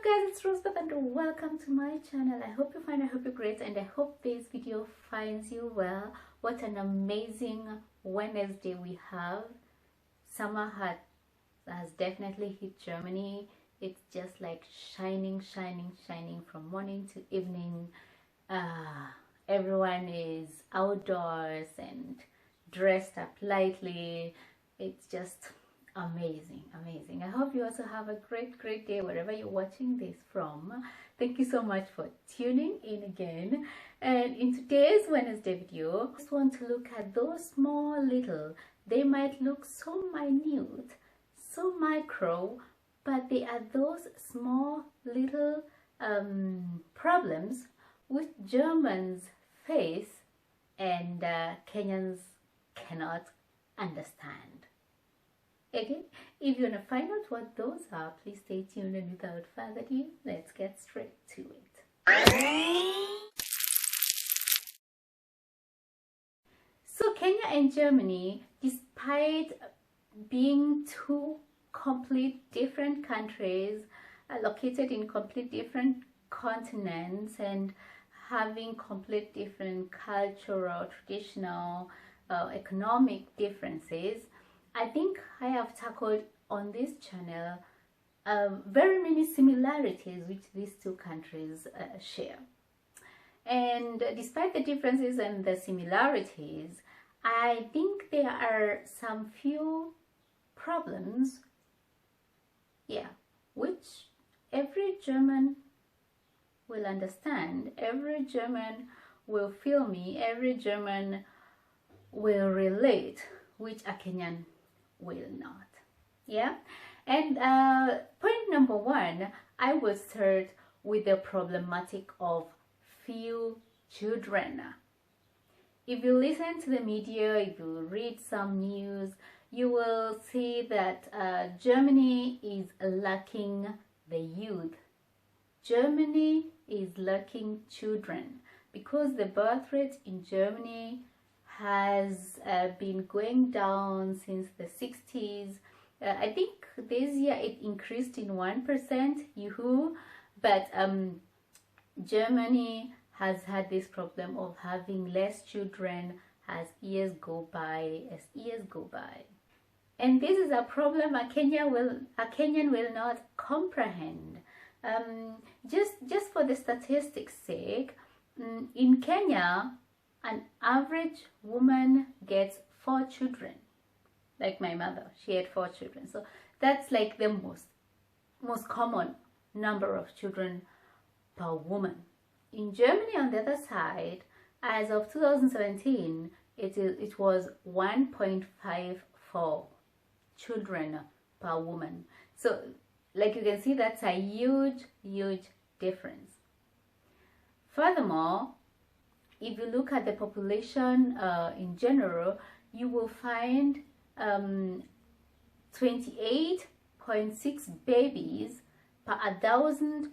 guys, it's Rosebeth and welcome to my channel. I hope you're great, and I hope this video finds you well. What an amazing Wednesday we have. Summer has definitely hit Germany. It's just like shining from morning to evening. Everyone is outdoors and dressed up lightly. It's just amazing. I hope you also have a great day wherever you're watching this from. Thank you so much for tuning in again. And in today's Wednesday video, I just want to look at those small little, they might look so minute, so micro, but they are those small little problems which Germans face and Kenyans cannot understand. Okay, if you want to find out what those are, please stay tuned, and without further ado, let's get straight to it. So Kenya and Germany, despite being two complete different countries located in complete different continents and having complete different cultural, traditional, economic differences, I think I have tackled on this channel very many similarities which these two countries share. And despite the differences and the similarities, I think there are some few problems, which every German will understand, every German will feel me, every German will relate, which a Kenyan will not. And point number one, I will start with the problematic of few children. If you listen to the media, if you read some news, you will see that Germany is lacking the youth. Germany is lacking children because the birth rate in Germany has been going down since the 60s. I think this year it increased in 1%, but Germany has had this problem of having less children as years go by. And this is a problem a Kenyan will not comprehend. Just for the statistics' sake, in Kenya, an average woman gets 4 children. Like my mother, she had 4 children. So that's like the most common number of children per woman. In Germany, on the other side, as of 2017, it was 1.54 children per woman. So like you can see, that's a huge difference. Furthermore, if you look at the population in general, you will find 28.6 babies per 1,000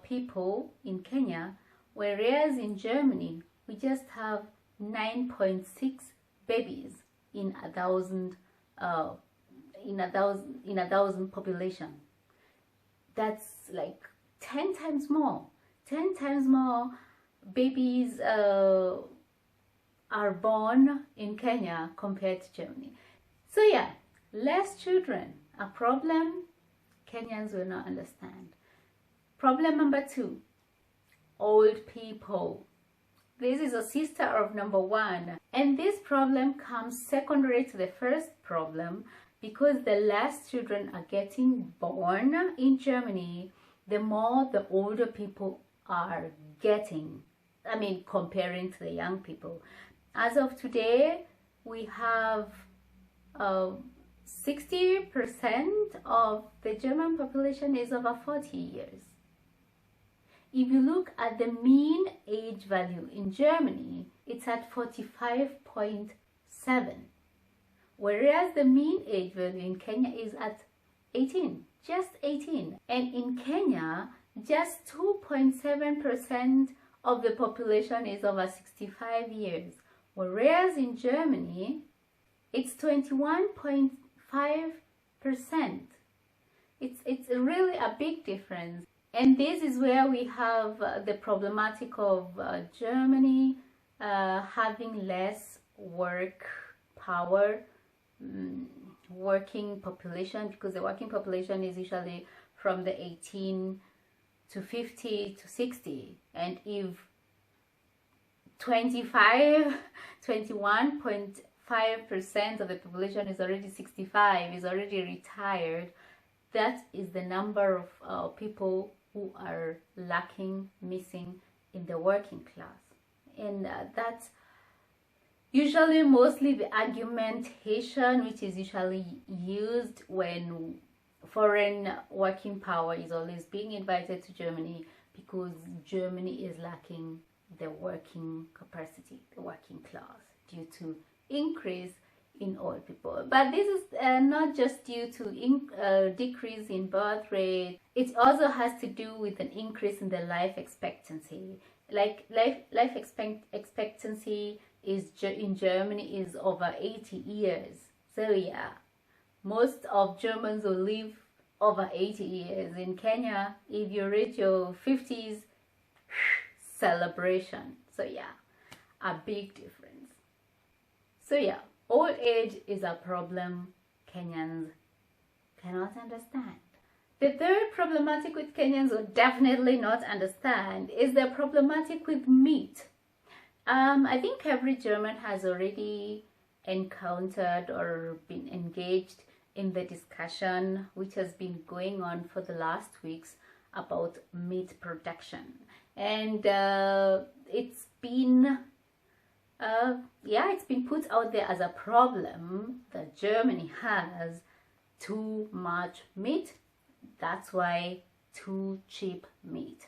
people in Kenya, whereas in Germany we just have 9.6 babies in a thousand population. That's like 10 times more babies are born in Kenya compared to Germany. So less children, a problem Kenyans will not understand. Problem number 2, old people. This is a sister of number 1, and this problem comes secondary to the first problem, because the less children are getting born in Germany, the more the older people are getting. I mean, comparing to the young people. As of today, we have 60% of the German population is over 40 years. If you look at the mean age value in Germany, it's at 45.7, whereas the mean age value in Kenya is at 18, just 18. And in Kenya, just 2.7% of the population is over 65 years, whereas in Germany, it's 21.5%. It's really a big difference. And this is where we have the problematic of Germany having less work power, working population, because the working population is usually from the 18 to 50 to 60. And if 21.5% of the population is already 65, is already retired, that is the number of people who are lacking, missing in the working class. And that's usually mostly the argumentation which is usually used when foreign working power is always being invited to Germany, because Germany is lacking the working capacity, the working class, due to increase in old people. But this is not just due to decrease in birth rate. It also has to do with an increase in the life expectancy. Like life expectancy is in Germany is over 80 years. So yeah, most of Germans will live over 80 years. In Kenya, if you reach your 50s, celebration. So yeah, a big difference. So yeah, old age is a problem Kenyans cannot understand. The third problematic with Kenyans will definitely not understand is the problematic with meat. I think every German has already encountered or been engaged in the discussion which has been going on for the last weeks about meat production. And it's been it's been put out there as a problem that Germany has too much meat. That's why too cheap meat.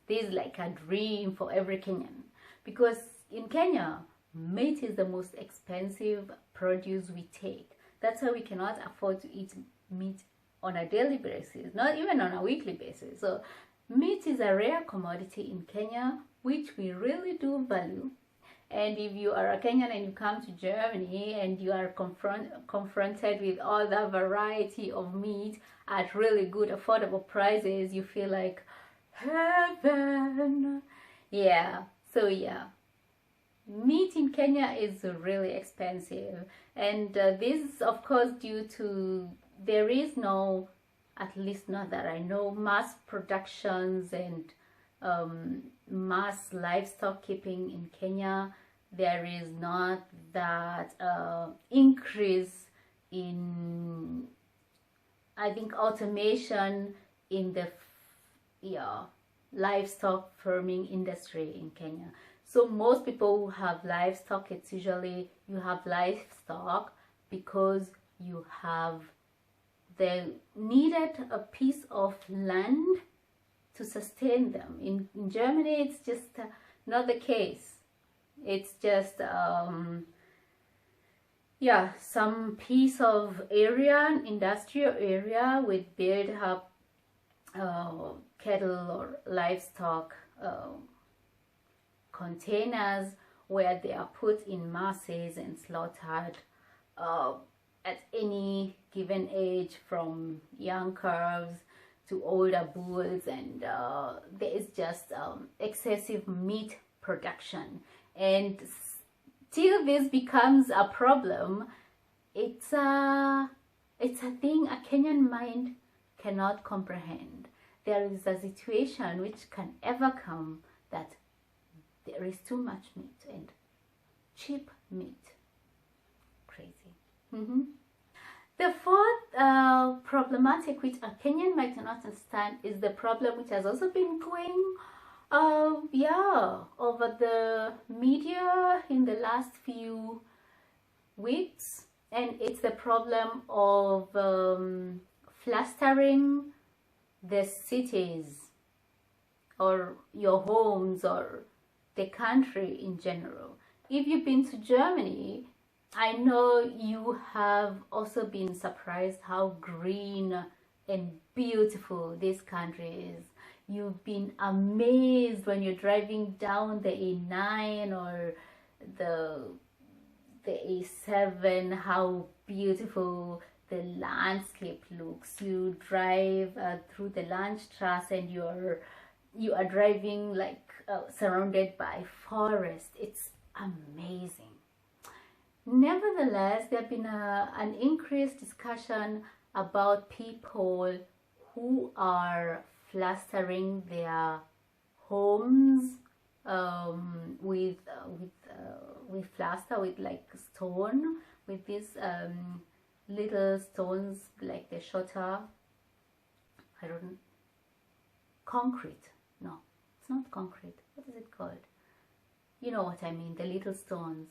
This is like a dream for every Kenyan, because in Kenya, meat is the most expensive produce we take. That's why we cannot afford to eat meat on a daily basis, not even on a weekly basis. So meat is a rare commodity in Kenya, which we really do value. And if you are a Kenyan and you come to Germany and you are confronted with all the variety of meat at really good affordable prices, you feel like heaven. Yeah, so yeah, meat in Kenya is really expensive. And this is of course due to there is no, at least not that I know, mass productions and mass livestock keeping in Kenya. There is not that increase in, I think, automation in the livestock farming industry in Kenya. So most people who have livestock, it's usually you have livestock because you have they needed a piece of land to sustain them. In Germany, it's just not the case. It's just some piece of area, industrial area, with build up cattle or livestock containers where they are put in masses and slaughtered at any given age, from young calves to older bulls, and there is just excessive meat production. And till this becomes a problem, it's a thing a Kenyan mind cannot comprehend. There is a situation which can ever come that there is too much meat and cheap meat. Crazy. The fourth problematic which a Kenyan might not understand is the problem which has also been going over the media in the last few weeks, and it's the problem of flustering the cities or your homes or the country in general. If you've been to Germany, I know you have also been surprised how green and beautiful this country is. You've been amazed when you're driving down the A9 or the A7, how beautiful the landscape looks. You drive through the lunch trust, and you are driving like surrounded by forest. It's amazing. Nevertheless, there have been an increased discussion about people who are plastering their homes with plaster, with like stone, with these little stones, like the shorter, I don't, concrete. No, it's not concrete. What is it called? You know what I mean, the little stones.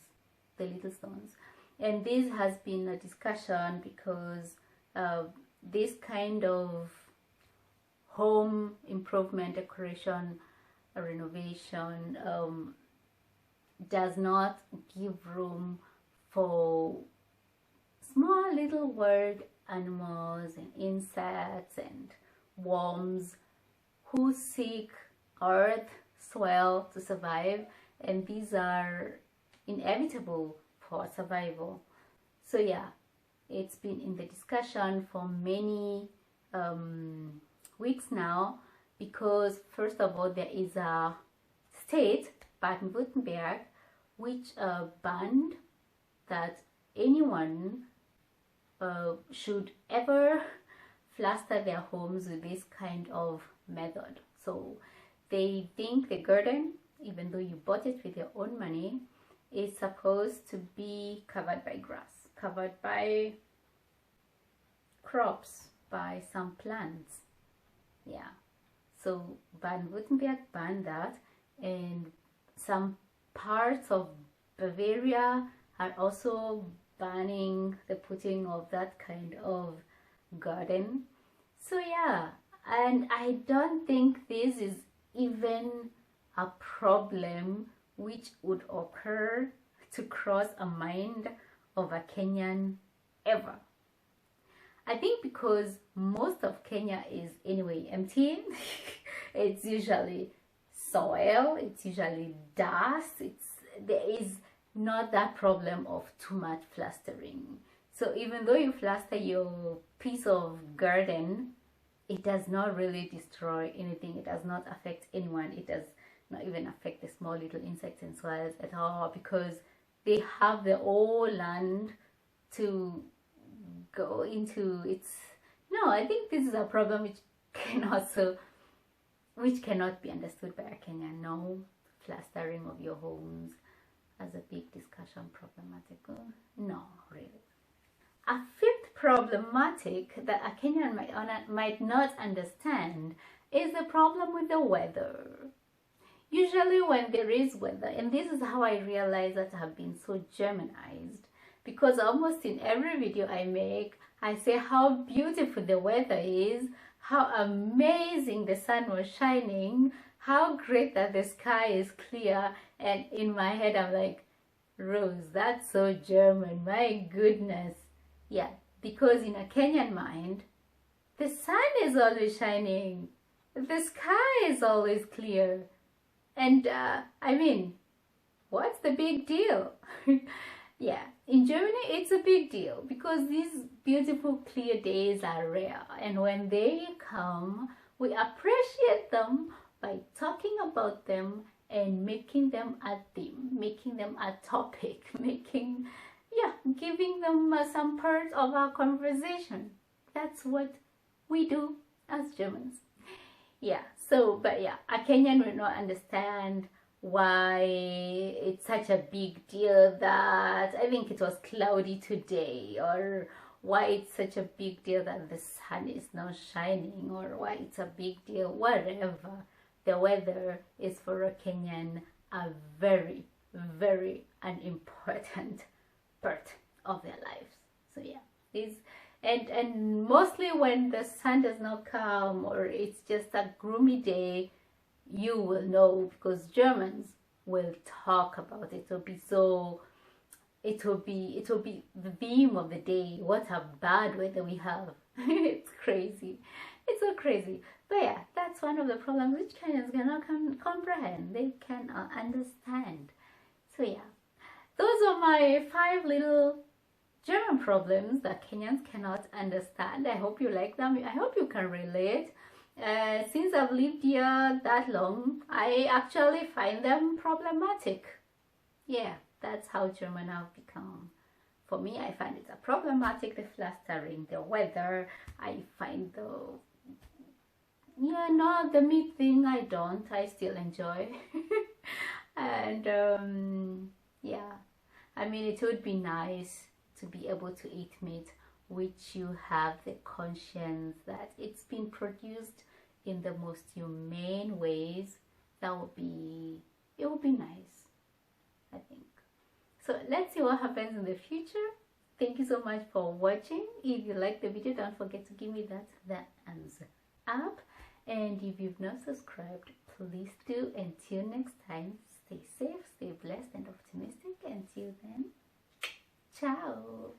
And this has been a discussion because this kind of home improvement, decoration, renovation does not give room for small little wild animals and insects and worms who seek earth, soil to survive, and these are inevitable for survival. So yeah, it's been in the discussion for many weeks now, because first of all, there is a state, Baden-Württemberg, which banned that anyone should ever plaster their homes with this kind of method. So they think the garden, even though you bought it with your own money, is supposed to be covered by grass, covered by crops, by some plants. Yeah, so Baden-Württemberg banned that, and some parts of Bavaria are also banning the putting of that kind of garden. So yeah, and I don't think this is even a problem which would occur to cross a mind of a Kenyan ever. I think because most of Kenya is anyway empty. It's usually soil, it's usually dust, there is not that problem of too much plastering. So even though you plaster your piece of garden, it does not really destroy anything. It does not affect anyone. It does not even affect the small little insects and soils at all, because they have their own land to go into. No, I think this is a problem which cannot be understood by a Kenyan. No plastering of your homes as a big discussion problematical. No, really. A fifth problematic that a Kenyan might not understand is the problem with the weather. Usually when there is weather, and this is how I realize that I have been so Germanized, because almost in every video I make, I say how beautiful the weather is, how amazing the sun was shining, how great that the sky is clear, and in my head I'm like, Rose, that's so German, my goodness. Yeah, because in a Kenyan mind, the sun is always shining, the sky is always clear, and I mean, what's the big deal? Yeah, in Germany it's a big deal because these beautiful clear days are rare, and when they come, we appreciate them by talking about them and making them a theme, making them a topic, giving them some part of our conversation. That's what we do as Germans. Yeah, so, but yeah, a Kenyan will not understand why it's such a big deal that I think it was cloudy today, or why it's such a big deal that the sun is not shining, or why it's a big deal, whatever. The weather is for a Kenyan a very, very unimportant part of their lives. So yeah, and mostly when the sun does not come, or it's just a gloomy day, you will know, because Germans will talk about it. It will be the theme of the day. What a bad weather we have. It's crazy. It's so crazy. But yeah, that's one of the problems which Kenyans cannot comprehend. They cannot understand. So yeah, those are my 5 little German problems that Kenyans cannot understand. I hope you like them. I hope you can relate. Since I've lived here that long, I actually find them problematic. Yeah, that's how German have become. For me, I find it a problematic, the flustering, the weather. I find the meat thing I don't. I still enjoy. And yeah, I mean, it would be nice to be able to eat meat which you have the conscience that it's been produced in the most humane ways. It would be nice, I think. So let's see what happens in the future. Thank you so much for watching. If you like the video, don't forget to give me that thumbs up. And if you've not subscribed, please do. Until next time, stay safe, stay blessed and optimistic. Until then, ciao.